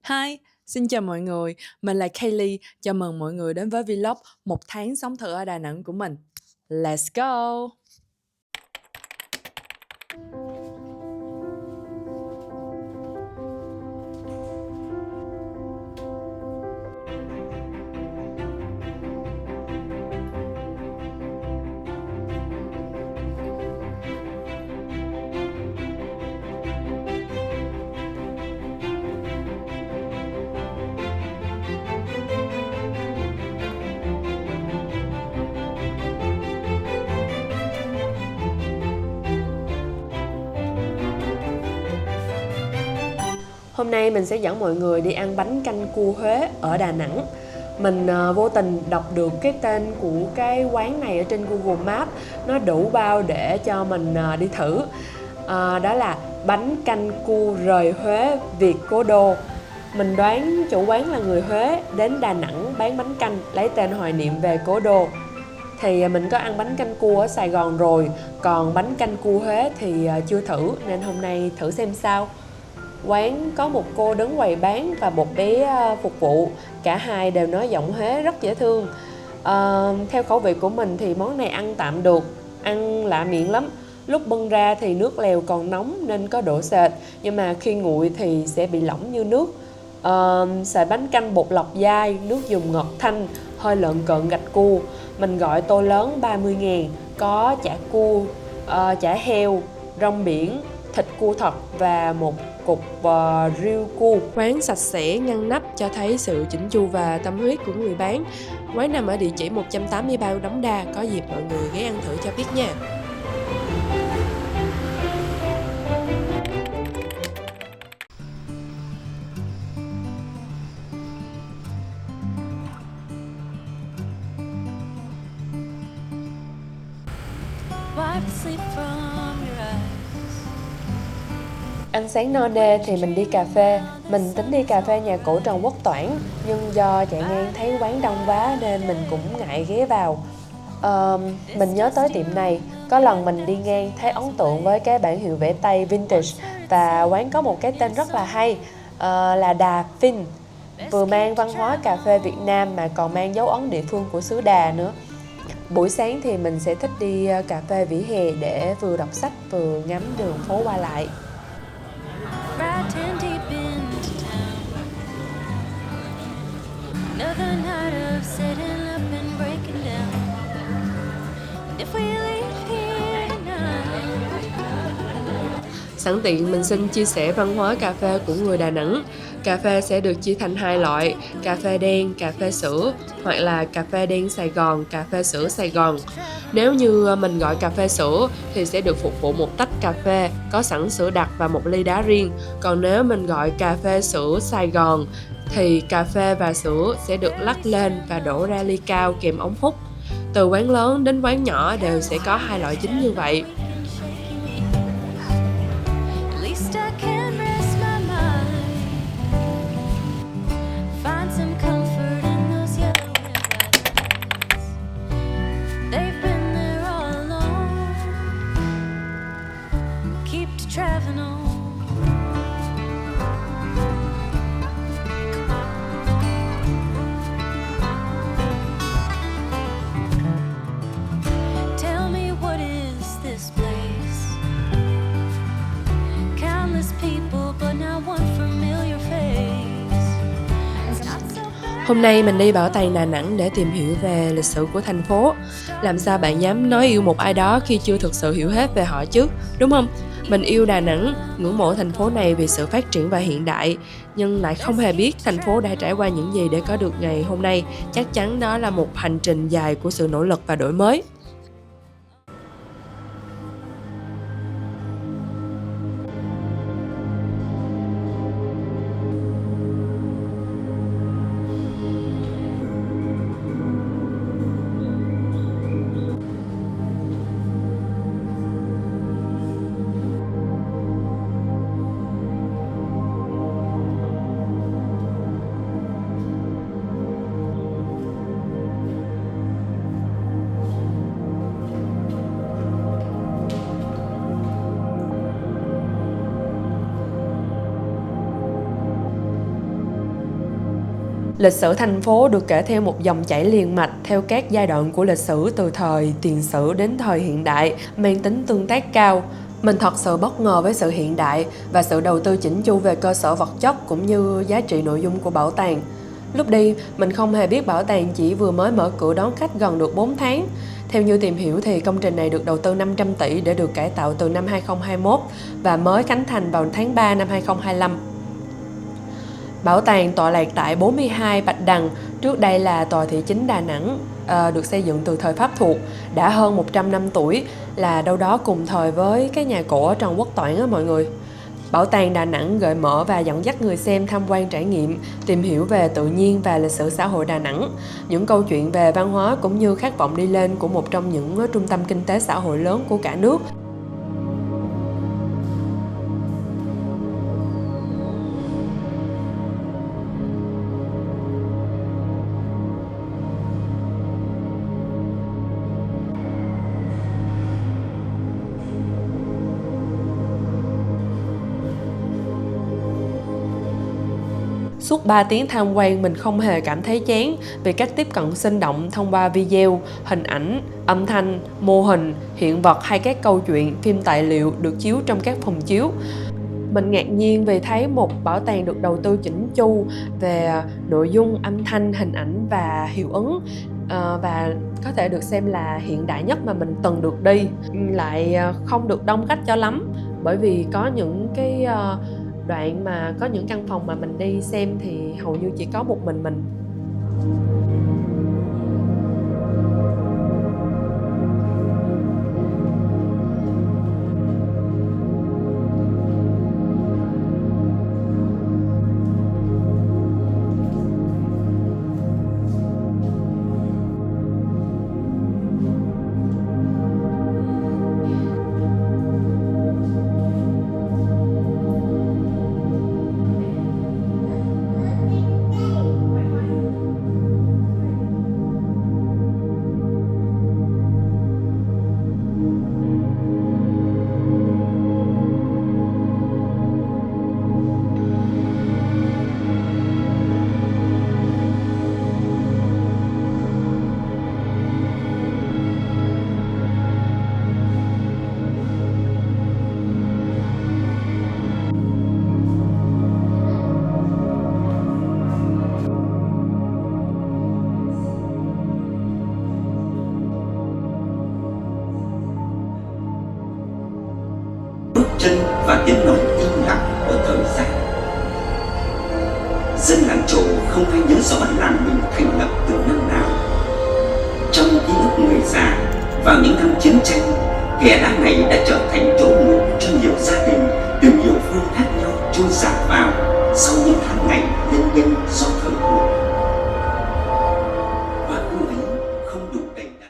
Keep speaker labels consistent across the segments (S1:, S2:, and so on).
S1: Hi, xin chào mọi người, mình là Kaylee, chào mừng mọi người đến với vlog một tháng sống thử ở Đà Nẵng của mình. Let's go! Hôm nay mình sẽ dẫn mọi người đi ăn bánh canh cua Huế ở Đà Nẵng. Mình vô tình đọc được cái tên của cái quán này ở trên Google Maps. Nó đủ bao để cho mình đi thử. Đó là bánh canh cua rời Huế Việt Cố Đô. Mình đoán chủ quán là người Huế đến Đà Nẵng bán bánh canh lấy tên hoài niệm về Cố Đô. Thì mình có ăn bánh canh cua ở Sài Gòn rồi, còn bánh canh cua Huế thì chưa thử, nên hôm nay thử xem sao. Quán có một cô đứng quầy bán và một bé phục vụ. Cả hai đều nói giọng Huế rất dễ thương. Theo khẩu vị của mình thì món này ăn tạm được, ăn lạ miệng lắm. Lúc bưng ra thì nước lèo còn nóng nên có độ sệt, nhưng mà khi nguội thì sẽ bị lỏng như nước. Sợi bánh canh bột lọc dai, nước dùng ngọt thanh, hơi lợn cợn gạch cua. Mình gọi tô lớn 30.000, có chả cua, chả heo, rong biển, thịt cua thật và một cục riêu cua. Quán sạch sẽ, ngăn nắp, cho thấy sự chỉnh chu và tâm huyết của người bán. Quán nằm ở địa chỉ 183 Đống Đa, có dịp mọi người ghé ăn thử cho biết nha. Ăn sáng no nê thì mình đi cà phê. Mình tính đi cà phê nhà cổ Trần Quốc Toản, nhưng do chạy ngang thấy quán đông quá nên mình cũng ngại ghé vào. Mình nhớ tới tiệm này, có lần mình đi ngang thấy ấn tượng với cái bảng hiệu vẽ tay vintage. Và quán có một cái tên rất là hay, là Đà Fin. Vừa mang văn hóa cà phê Việt Nam mà còn mang dấu ấn địa phương của xứ Đà nữa. Buổi sáng thì mình sẽ thích đi cà phê vỉa hè để vừa đọc sách vừa ngắm đường phố qua lại. Sẵn tiện mình xin chia sẻ văn hóa cà phê của người Đà Nẵng. Cà phê sẽ được chia thành hai loại, cà phê đen, cà phê sữa, hoặc là cà phê đen Sài Gòn, cà phê sữa Sài Gòn. Nếu như mình gọi cà phê sữa thì sẽ được phục vụ một tách cà phê, có sẵn sữa đặc và một ly đá riêng. Còn nếu mình gọi cà phê sữa Sài Gòn thì cà phê và sữa sẽ được lắc lên và đổ ra ly cao kèm ống hút. Từ quán lớn đến quán nhỏ đều sẽ có hai loại chính như vậy. Hôm nay mình đi bảo tàng Đà Nẵng để tìm hiểu về lịch sử của thành phố. Làm sao bạn dám nói yêu một ai đó khi chưa thực sự hiểu hết về họ chứ, đúng không? Mình yêu Đà Nẵng, ngưỡng mộ thành phố này vì sự phát triển và hiện đại, nhưng lại không hề biết thành phố đã trải qua những gì để có được ngày hôm nay. Chắc chắn đó là một hành trình dài của sự nỗ lực và đổi mới. Lịch sử thành phố được kể theo một dòng chảy liền mạch theo các giai đoạn của lịch sử từ thời tiền sử đến thời hiện đại, mang tính tương tác cao. Mình thật sự bất ngờ với sự hiện đại và sự đầu tư chỉnh chu về cơ sở vật chất cũng như giá trị nội dung của bảo tàng. Lúc đi, mình không hề biết bảo tàng chỉ vừa mới mở cửa đón khách gần được 4 tháng. Theo như tìm hiểu thì công trình này được đầu tư 500 tỷ để được cải tạo từ năm 2021 và mới khánh thành vào tháng 3 năm 2025. Bảo tàng tọa lạc tại 42 Bạch Đằng, trước đây là tòa thị chính Đà Nẵng, được xây dựng từ thời Pháp thuộc, đã hơn 100 năm tuổi, là đâu đó cùng thời với cái nhà cổ ở Trần Quốc Toản á mọi người. Bảo tàng Đà Nẵng gợi mở và dẫn dắt người xem tham quan trải nghiệm, tìm hiểu về tự nhiên và lịch sử xã hội Đà Nẵng, những câu chuyện về văn hóa cũng như khát vọng đi lên của một trong những trung tâm kinh tế xã hội lớn của cả nước. Suốt 3 tiếng tham quan mình không hề cảm thấy chán vì cách tiếp cận sinh động thông qua video, hình ảnh, âm thanh, mô hình, hiện vật hay các câu chuyện, phim tài liệu được chiếu trong các phòng chiếu. Mình ngạc nhiên vì thấy một bảo tàng được đầu tư chỉnh chu về nội dung, âm thanh, hình ảnh và hiệu ứng, và có thể được xem là hiện đại nhất mà mình từng được đi. Lại không được đông khách cho lắm, bởi vì có những cái đoạn mà có những căn phòng mà mình đi xem thì hầu như chỉ có một mình.
S2: Chân và tiếng nói im lặng ở thời gian. Dân làng Trổ không hay nhớ rõ làng mình thành lập từ năm nào. Trong ký ức người già, vào những năm chiến tranh, khe đá này đã trở thành chỗ ngủ cho nhiều gia đình từ nhiều phương khác nhau trôi dạt vào sau những tháng ngày lênh đênh do thời cuộc. Và khu ấy không đủ đầy đặn.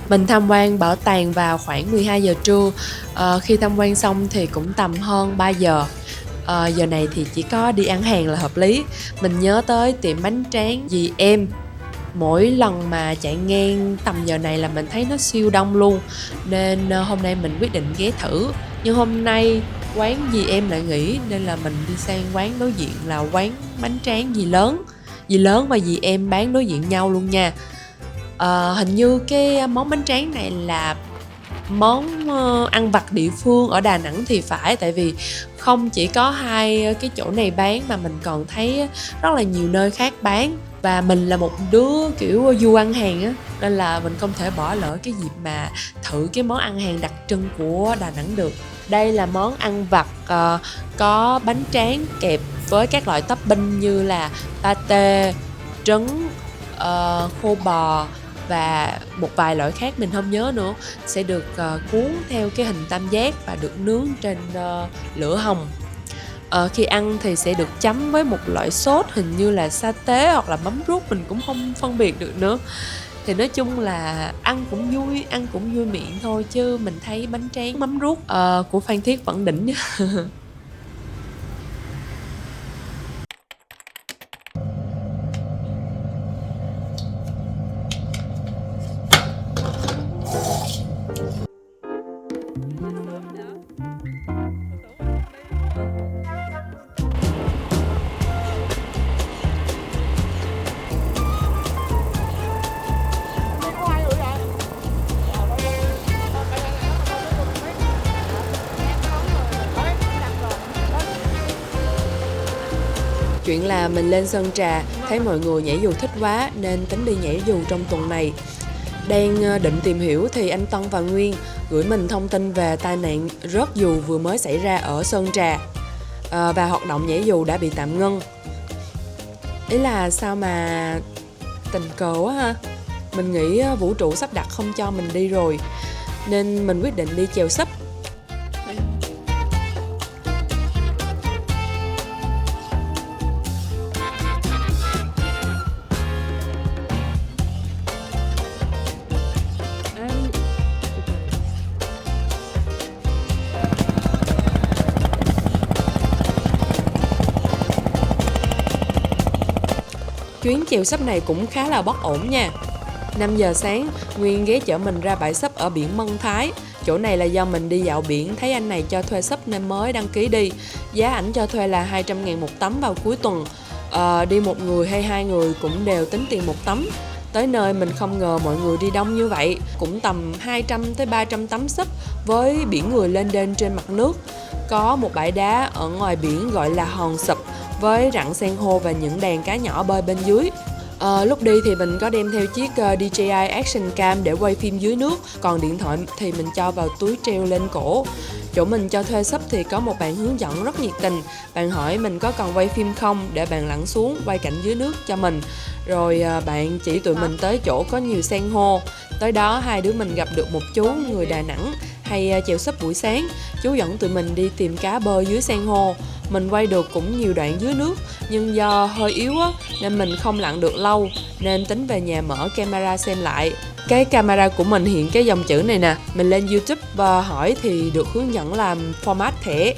S1: Mình tham quan bảo tàng vào khoảng 12 giờ trưa. Khi tham quan xong thì cũng tầm hơn 3 giờ. Giờ này thì chỉ có đi ăn hàng là hợp lý. Mình nhớ tới tiệm bánh tráng dì em. Mỗi lần mà chạy ngang tầm giờ này là mình thấy nó siêu đông luôn, nên hôm nay mình quyết định ghé thử. Nhưng hôm nay quán dì em lại nghỉ nên là mình đi sang quán đối diện là quán bánh tráng dì lớn. Dì lớn và dì em bán đối diện nhau luôn nha. Hình như cái món bánh tráng này là món ăn vặt địa phương ở Đà Nẵng thì phải, tại vì không chỉ có hai cái chỗ này bán mà mình còn thấy rất là nhiều nơi khác bán. Và mình là một đứa kiểu du ăn hàng á, nên là mình không thể bỏ lỡ cái dịp mà thử cái món ăn hàng đặc trưng của Đà Nẵng được. Đây là món ăn vặt có bánh tráng kẹp với các loại topping như là pate, trứng, khô bò và một vài loại khác mình không nhớ nữa, sẽ được cuốn theo cái hình tam giác và được nướng trên lửa hồng. Khi ăn thì sẽ được chấm với một loại sốt hình như là sa tế hoặc là mắm ruốc, mình cũng không phân biệt được nữa. Thì nói chung là ăn cũng vui miệng thôi, chứ mình thấy bánh tráng mắm ruốc của Phan Thiết vẫn đỉnh nha. Chuyện là mình lên Sơn Trà, thấy mọi người nhảy dù thích quá nên tính đi nhảy dù trong tuần này. Đang định tìm hiểu thì anh Tân và Nguyên gửi mình thông tin về tai nạn rớt dù vừa mới xảy ra ở Sơn Trà, và hoạt động nhảy dù đã bị tạm ngưng. Ý là sao mà tình cờ quá ha. Mình nghĩ vũ trụ sắp đặt không cho mình đi rồi, nên mình quyết định đi chèo sấp. Chuyến chèo sấp này cũng khá là bất ổn nha. 5 giờ sáng, Nguyên ghé chở mình ra bãi sấp ở biển Mân Thái. Chỗ này là do mình đi dạo biển thấy anh này cho thuê sấp nên mới đăng ký đi. Giá ảnh cho thuê là 200.000 một tấm vào cuối tuần. Đi một người hay hai người cũng đều tính tiền một tấm. Tới nơi mình không ngờ mọi người đi đông như vậy, cũng tầm 200 tới 300 tấm sấp với biển người lên đên trên mặt nước. Có một bãi đá ở ngoài biển gọi là hòn sụp với rặng san hô và những đàn cá nhỏ bơi bên dưới. Lúc đi thì mình có đem theo chiếc DJI Action Cam để quay phim dưới nước, còn điện thoại thì mình cho vào túi treo lên cổ. Chỗ mình cho thuê sấp thì có một bạn hướng dẫn rất nhiệt tình. Bạn hỏi mình có cần quay phim không để bạn lặn xuống quay cảnh dưới nước cho mình. Rồi bạn chỉ tụi mình tới chỗ có nhiều san hô. Tới đó hai đứa mình gặp được một chú người Đà Nẵng hay chèo sấp buổi sáng. Chú dẫn tụi mình đi tìm cá bơi dưới san hô. Mình quay được cũng nhiều đoạn dưới nước, nhưng do hơi yếu á, nên mình không lặn được lâu, nên tính về nhà mở camera xem lại. Cái camera của mình hiện cái dòng chữ này nè. Mình lên YouTube và hỏi thì được hướng dẫn làm format thẻ.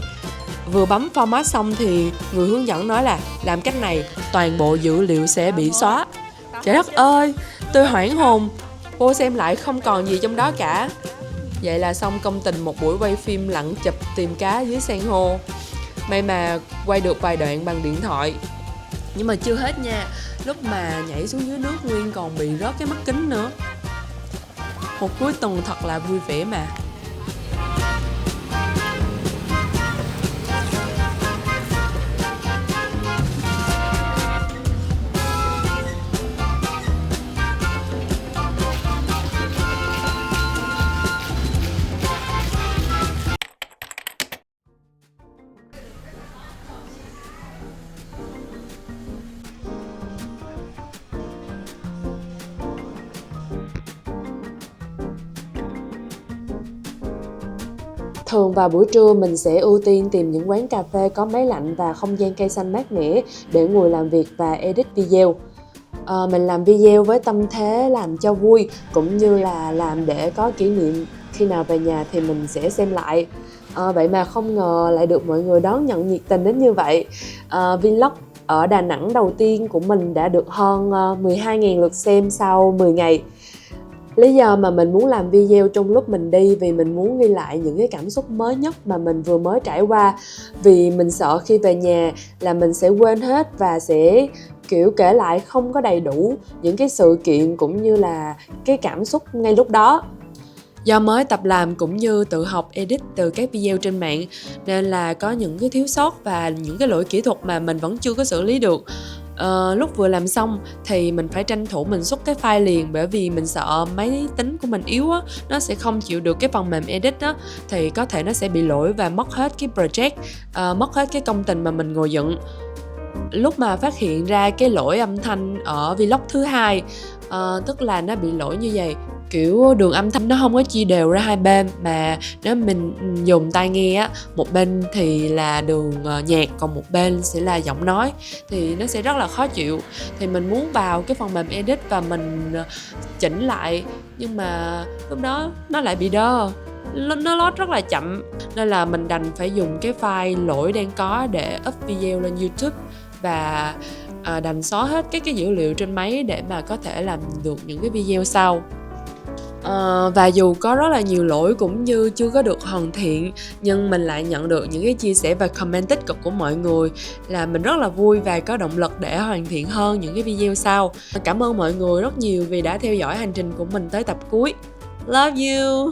S1: Vừa bấm format xong thì người hướng dẫn nói là làm cách này toàn bộ dữ liệu sẽ bị xóa. Trời đất ơi, tôi hoảng hồn. Vô xem lại không còn gì trong đó cả. Vậy là xong công tình một buổi quay phim lặn chụp tìm cá dưới san hô. May mà quay được vài đoạn bằng điện thoại. Nhưng mà chưa hết nha. Lúc mà nhảy xuống dưới nước Nguyên còn bị rớt cái mắt kính nữa. Một cuối tuần thật là vui vẻ mà. Thường vào buổi trưa mình sẽ ưu tiên tìm những quán cà phê có máy lạnh và không gian cây xanh mát mẻ để ngồi làm việc và edit video. Mình làm video với tâm thế làm cho vui, cũng như là làm để có kỷ niệm, khi nào về nhà thì mình sẽ xem lại. Vậy mà không ngờ lại được mọi người đón nhận nhiệt tình đến như vậy. Vlog ở Đà Nẵng đầu tiên của mình đã được hơn 12.000 lượt xem sau 10 ngày. Lý do mà mình muốn làm video trong lúc mình đi vì mình muốn ghi lại những cái cảm xúc mới nhất mà mình vừa mới trải qua. Vì mình sợ khi về nhà là mình sẽ quên hết và sẽ kiểu kể lại không có đầy đủ những cái sự kiện cũng như là cái cảm xúc ngay lúc đó. Do mới tập làm cũng như tự học edit từ các video trên mạng nên là có những cái thiếu sót và những cái lỗi kỹ thuật mà mình vẫn chưa có xử lý được. Lúc vừa làm xong thì mình phải tranh thủ mình xuất cái file liền, bởi vì mình sợ máy tính của mình yếu á, nó sẽ không chịu được cái phần mềm edit á, thì có thể nó sẽ bị lỗi và mất hết cái project, mất hết cái công trình mà mình ngồi dựng. Lúc mà phát hiện ra cái lỗi âm thanh ở vlog thứ hai, tức là nó bị lỗi như vậy, kiểu đường âm thanh nó không có chia đều ra hai bên, mà nếu mình dùng tai nghe á, một bên thì là đường nhạc còn một bên sẽ là giọng nói, thì nó sẽ rất là khó chịu. Thì mình muốn vào cái phần mềm edit và mình chỉnh lại, nhưng mà lúc đó nó lại bị đơ, nó load rất là chậm, nên là mình đành phải dùng cái file lỗi đang có để up video lên YouTube và đành xóa hết các cái dữ liệu trên máy để mà có thể làm được những cái video sau. Và dù có rất là nhiều lỗi cũng như chưa có được hoàn thiện, nhưng mình lại nhận được những cái chia sẻ và comment tích cực của mọi người, là mình rất là vui và có động lực để hoàn thiện hơn những cái video sau. Cảm ơn mọi người rất nhiều vì đã theo dõi hành trình của mình tới tập cuối. Love you!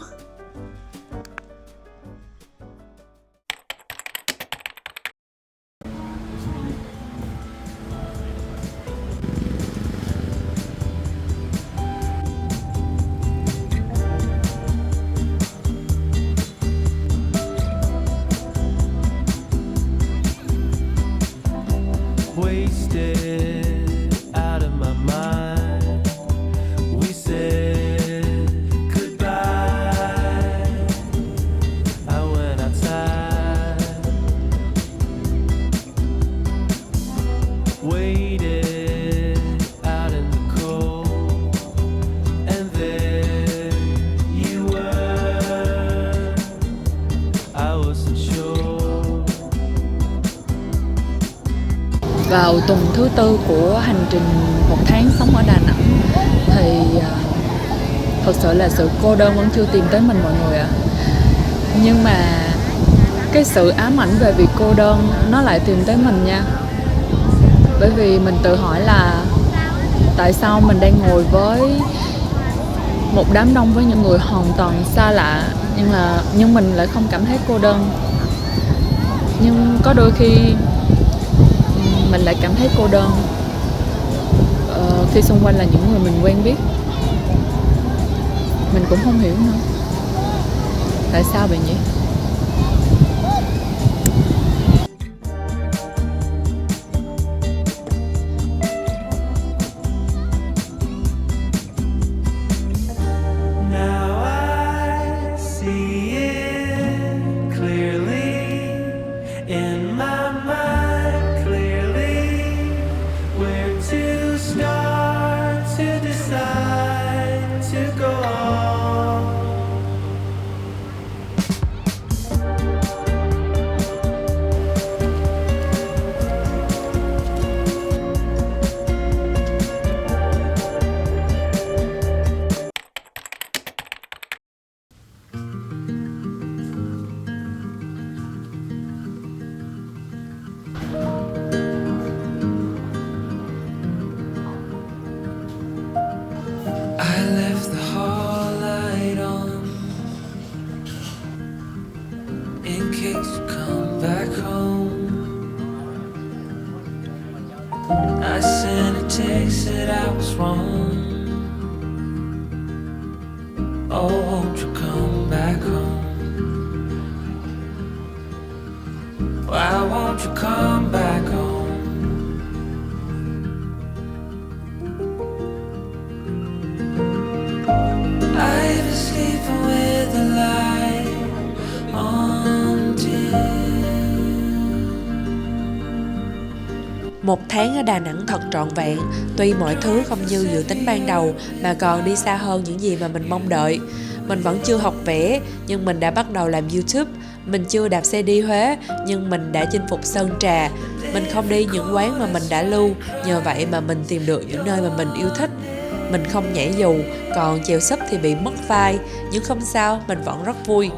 S3: vào tuần thứ 4 của hành trình 1 tháng sống ở Đà Nẵng thì thật sự là sự cô đơn vẫn chưa tìm tới mình mọi người ạ. Nhưng mà cái sự ám ảnh về việc cô đơn nó lại tìm tới mình nha. Bởi vì mình tự hỏi là tại sao mình đang ngồi với một đám đông với những người hoàn toàn xa lạ, nhưng mình lại không cảm thấy cô đơn. Nhưng có đôi khi mình lại cảm thấy cô đơn khi xung quanh là những người mình quen biết. Mình cũng không hiểu nữa tại sao vậy nhỉ.
S4: I left the hall light on in case you come back home. I sent a text that I was wrong. Oh, won't you come back home? Why won't you come back home? I've been sleeping with the light on dim.
S1: 1 tháng ở Đà Nẵng thật trọn vẹn, tuy mọi thứ không như dự tính ban đầu mà còn đi xa hơn những gì mà mình mong đợi. Mình vẫn chưa học vẽ, nhưng mình đã bắt đầu làm YouTube. Mình chưa đạp xe đi Huế, nhưng mình đã chinh phục Sơn Trà. Mình không đi những quán mà mình đã lưu, nhờ vậy mà mình tìm được những nơi mà mình yêu thích. Mình không nhảy dù, còn chèo sấp thì bị mất vai, nhưng không sao, mình vẫn rất vui.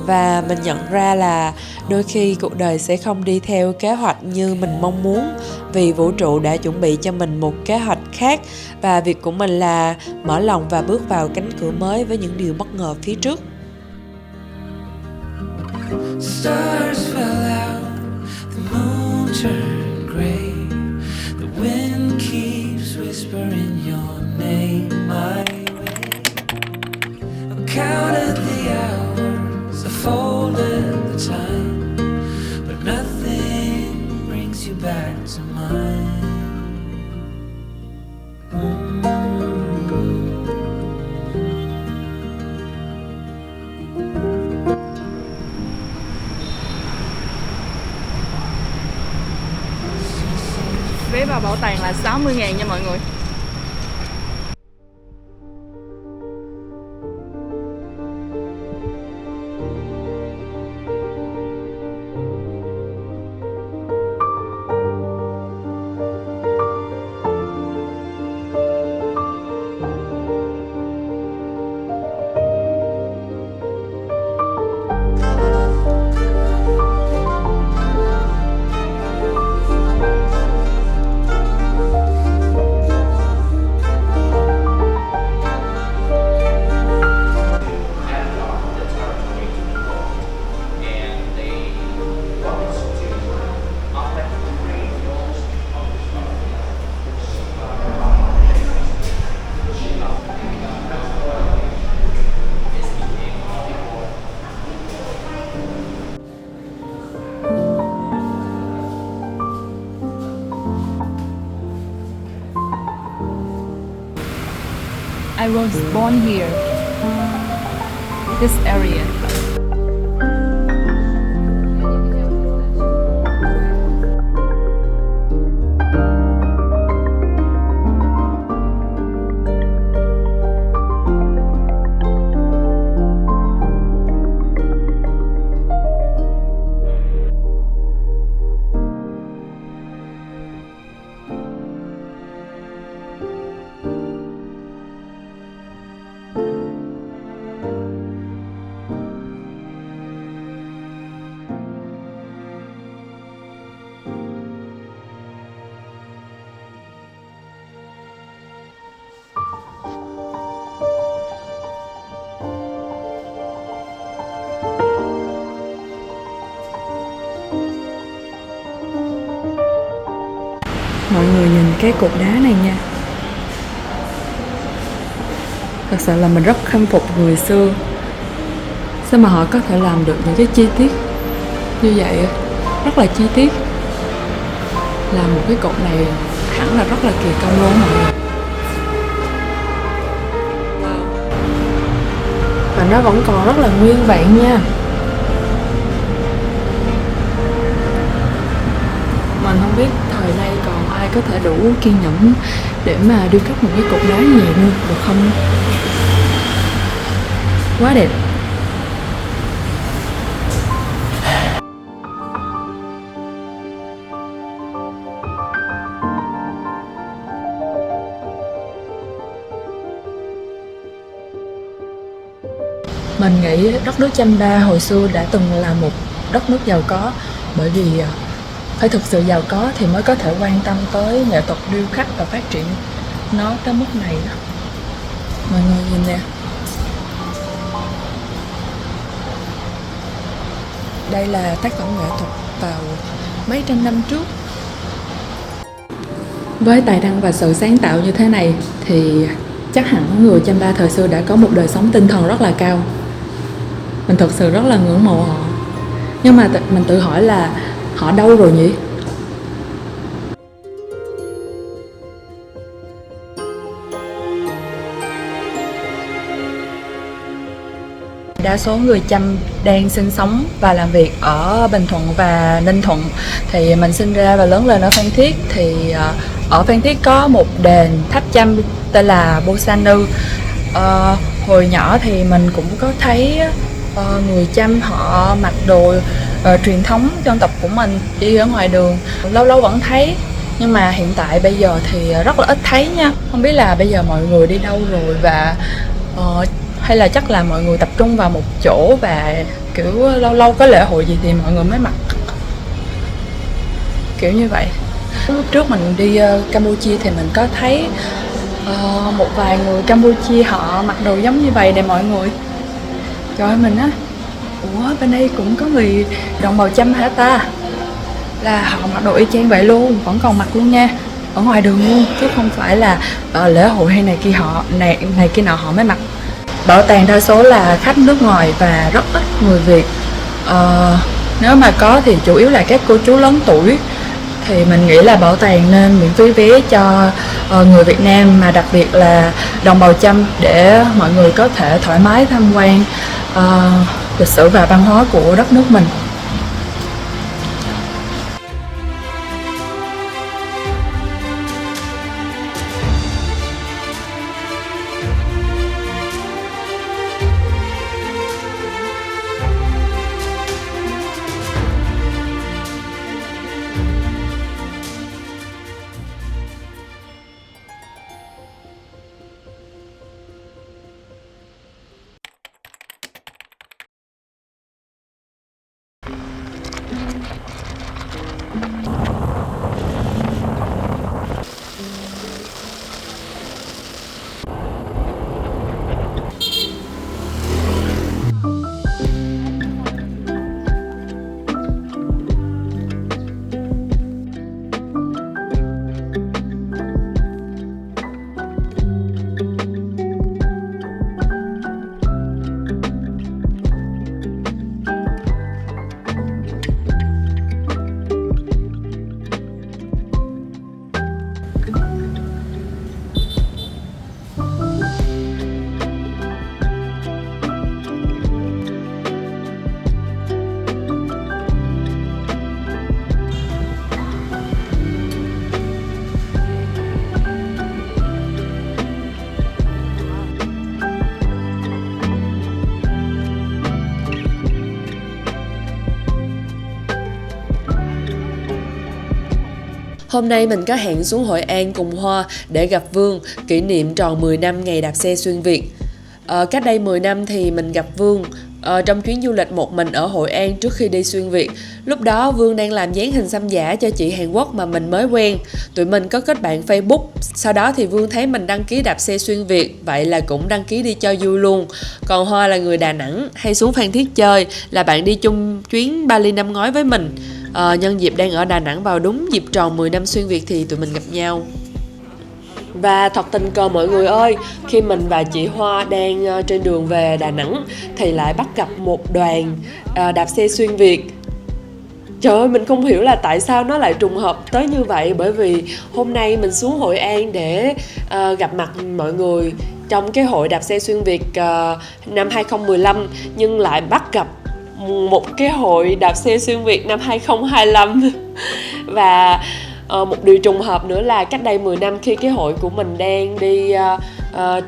S1: Và mình nhận ra là đôi khi cuộc đời sẽ không đi theo kế hoạch như mình mong muốn, vì vũ trụ đã chuẩn bị cho mình một kế hoạch khác, và việc của mình là mở lòng và bước vào cánh cửa mới với những điều bất ngờ phía trước.
S4: Stars fell out, the moon turned gray. The wind keeps whispering your name my way. I counted the hours, I folded the time, but nothing brings you back to mine.
S3: Vé vào bảo tàng là 60.000 nha mọi người. I was born here, this area. cái cột đá này nha. Thật sự là mình rất khâm phục người xưa. Sao mà họ có thể làm được những cái chi tiết như vậy, rất là chi tiết. Làm một cái cột này hẳn là rất là kỳ công luôn mọi người. Và nó vẫn còn rất là nguyên vẹn nha. Mình không biết thời nay còn ai có thể đủ kiên nhẫn để mà điêu khắc một cái cột đá như vậy nữa được không? Quá đẹp. Mình nghĩ đất nước Chamba hồi xưa đã từng là một đất nước giàu có, bởi vì phải thực sự giàu có thì mới có thể quan tâm tới nghệ thuật điêu khắc và phát triển nó tới mức này đó. Mọi người nhìn nè. Đây là tác phẩm nghệ thuật vào mấy trăm năm trước. Với tài năng và sự sáng tạo như thế này thì chắc hẳn người Chamba thời xưa đã có một đời sống tinh thần rất là cao. Mình thật sự rất là ngưỡng mộ họ. Nhưng mà mình tự hỏi là họ đâu rồi nhỉ? Đa số người Chăm đang sinh sống và làm việc ở Bình Thuận và Ninh Thuận. Thì mình sinh ra và lớn lên ở Phan Thiết. Thì ở Phan Thiết có một đền tháp Chăm tên là Bosanu. Hồi nhỏ thì mình cũng có thấy người Chăm họ mặc đồ truyền thống dân tộc của mình đi ở ngoài đường, lâu lâu vẫn thấy. Nhưng mà hiện tại bây giờ thì rất là ít thấy nha. Không biết là bây giờ mọi người đi đâu rồi, và hay là chắc là mọi người tập trung vào một chỗ và kiểu lâu lâu có lễ hội gì thì mọi người mới mặc kiểu như vậy. Lúc trước mình đi Campuchia thì mình có thấy một vài người Campuchia họ mặc đồ giống như vậy nè mọi người. Trời ơi, mình á, ủa bên đây cũng có người đồng bào Chăm hả ta? Là họ mặc đồ y chang vậy luôn, vẫn còn mặc luôn nha, ở ngoài đường luôn, chứ không phải là lễ hội hay này kia họ này kia nọ họ mới mặc. Bảo tàng đa số là khách nước ngoài và rất ít người Việt. Nếu mà có thì chủ yếu là các cô chú lớn tuổi. Thì mình nghĩ là bảo tàng nên miễn phí vé cho người Việt Nam, mà đặc biệt là đồng bào Chăm, để mọi người có thể thoải mái tham quan lịch sử và văn hóa của đất nước mình.
S1: Hôm nay mình có hẹn xuống Hội An cùng Hoa để gặp Vương, kỷ niệm tròn 10 năm ngày đạp xe xuyên Việt. Cách đây 10 năm thì mình gặp Vương trong chuyến du lịch một mình ở Hội An trước khi đi xuyên Việt. Lúc đó Vương đang làm dán hình xăm giả cho chị Hàn Quốc mà mình mới quen. Tụi mình có kết bạn Facebook. Sau đó thì Vương thấy mình đăng ký đạp xe xuyên Việt, vậy là cũng đăng ký đi cho vui luôn. Còn Hoa là người Đà Nẵng, hay xuống Phan Thiết chơi, là bạn đi chung chuyến Bali năm ngoái với mình. Nhân dịp đang ở Đà Nẵng vào đúng dịp tròn 10 năm xuyên Việt thì tụi mình gặp nhau. Và thật tình cờ mọi người ơi, khi mình và chị Hoa đang trên đường về Đà Nẵng thì lại bắt gặp một đoàn đạp xe xuyên Việt. Trời ơi, mình không hiểu là tại sao nó lại trùng hợp tới như vậy. Bởi vì hôm nay mình xuống Hội An để gặp mặt mọi người trong cái hội đạp xe xuyên Việt năm 2015, nhưng lại bắt gặp một cái hội đạp xe xuyên Việt năm 2025. Và một điều trùng hợp nữa là cách đây 10 năm khi cái hội của mình đang đi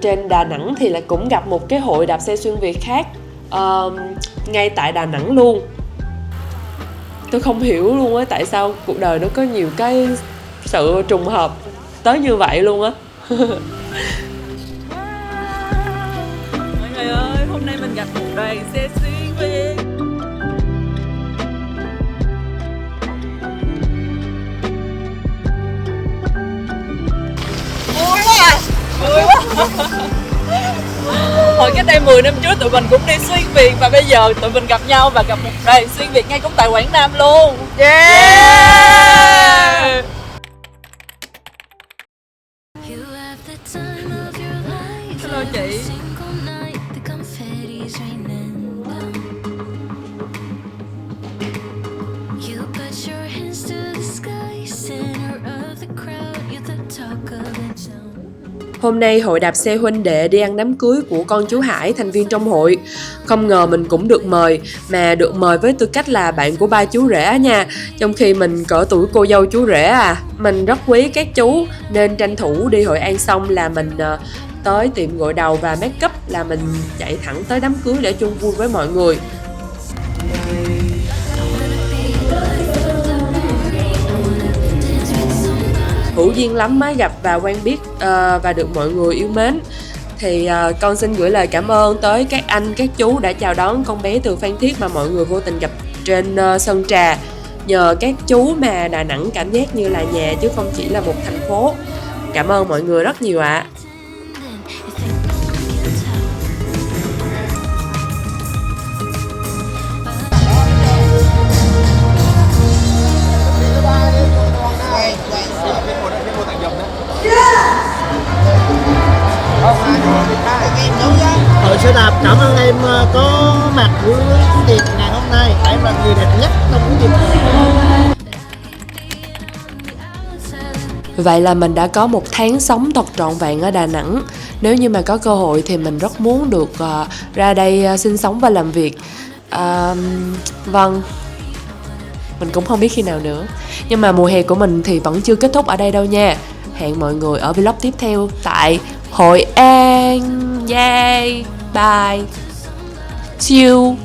S1: trên Đà Nẵng thì lại cũng gặp một cái hội đạp xe xuyên Việt khác ngay tại Đà Nẵng luôn. Tôi không hiểu luôn á, tại sao cuộc đời nó có nhiều cái sự trùng hợp tới như vậy luôn á.
S3: Mọi người ơi, hôm nay mình gặp một đoàn xe xuyên Việt. Vui quá. Hồi cách đây 10 năm trước tụi mình cũng đi xuyên Việt, và bây giờ tụi mình gặp nhau và gặp một đoàn xuyên Việt ngay cũng tại Quảng Nam luôn. Yeah! Hello chị.
S1: Hôm nay hội đạp xe huynh đệ đi ăn đám cưới của con chú Hải, thành viên trong hội. Không ngờ mình cũng được mời, mà được mời với tư cách là bạn của ba chú rể nha. Trong khi mình cỡ tuổi cô dâu chú rể à. Mình rất quý các chú nên tranh thủ đi Hội An xong là mình tới tiệm gội đầu và make up, là mình chạy thẳng tới đám cưới để chung vui với mọi người. Hữu duyên lắm mới gặp và quen biết và được mọi người yêu mến. Thì con xin gửi lời cảm ơn tới các anh, các chú đã chào đón con bé từ Phan Thiết mà mọi người vô tình gặp trên Sơn Trà. Nhờ các chú mà Đà Nẵng cảm giác như là nhà chứ không chỉ là một thành phố. Cảm ơn mọi người rất nhiều ạ.
S5: Hội xe đạp cảm ơn em có mặt buổi tiệc ngày hôm nay. Em là người đẹp nhất trong buổi tiệc.
S1: Vậy là mình đã có một tháng sống thật trọn vẹn ở Đà Nẵng. Nếu như mà có cơ hội thì mình rất muốn được ra đây sinh sống và làm việc. Vâng, mình cũng không biết khi nào nữa. Nhưng mà mùa hè của mình thì vẫn chưa kết thúc ở đây đâu nha. Hẹn mọi người ở vlog tiếp theo tại Hội An. Yay, bye, see you.